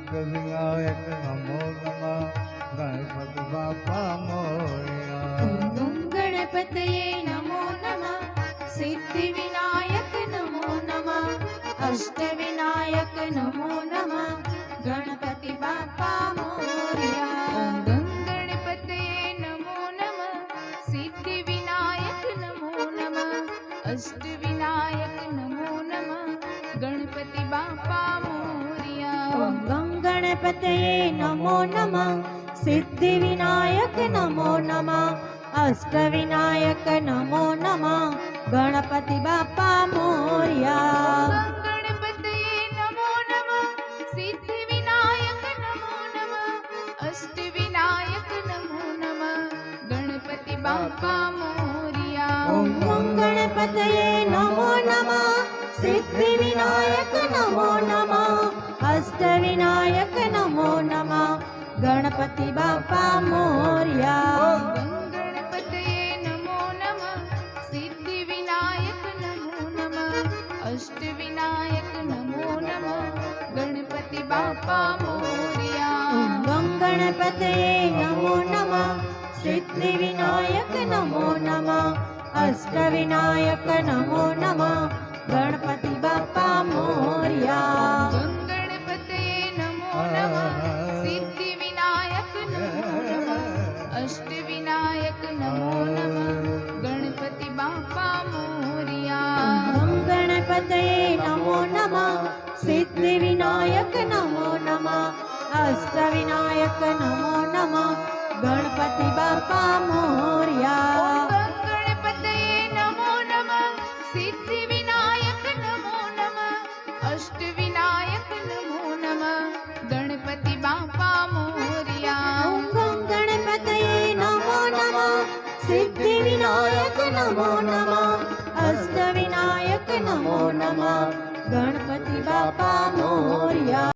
સિદ્ધિવિનાયક નમો નમઃ ગણપતિ બાપા મોરયા. ઓમ ગણપતયે નમો નમઃ સિદ્ધિવિનાયક નમો નમઃ અષ્ટવિનાયક નમો નમઃ ગણપતિ બાપા મોરયા. ઓમ ગણપતયે નમો નમઃ સિદ્ધિવિનાયક નમો નમઃ અષ્ટવિનાયક નમો નમઃ ગણપતિ બાપા મોરયા. ઓમ ગણપતયે નમો નમઃ સિદ્ધિવિનાયક નમો નમઃ અષ્ટવિનાયક નમો નમઃ ગણપતિ બાપા મોરયા. ગણપતયે નમો નમઃ સિદ્ધિવિનાયક નમો નમઃ અષ્ટવિનાયક નમો નમઃ ગણપતિ બાપા મોરયા. ઓમ ગણપતયે નમો નમઃ સિદ્ધિવિનાયક નમો નમઃ અષ્ટવિનાયક નમો નમઃ ગણપતિ બાપા મોરયા. ગણપતયે નમો નમઃ સિદ્ધિવિનાયક નમો નમઃ અષ્ટવિનાયક નમો નમઃ ગણપતિ બાપા મોરયા. ગણપતયે નમો નમઃ સિદ્ધિવિનાયક નમો નમઃ અષ્ટવિનાયક નમો નમઃ ગણપતિ બાપા મોરયા. ગણપતયે નમો નમઃ સિદ્ધિવિનાયક નમો નમઃ અષ્ટવિનાયક નમો નમઃ ગણપતિ બાપા મોરયા. ગણપતયે નમો નમઃ સિદ્ધિવિનાયક નમો નમઃ અષ્ટવિનાયક નમો નમઃ ગણપતિ બાપા મોરયા. ગણપતયે નમો નમઃ સિદ્ધિવિનાયક નમો નમઃ અષ્ટવિનાયક નમો નમઃ ગણપતિ બાપા મોરયા. ગણપતયે નમો નમઃ સિદ્ધિવિનાયક નમો નમઃ અષ્ટવિનાયક નમો નમઃ ગણપતિ બાપા મોરયા.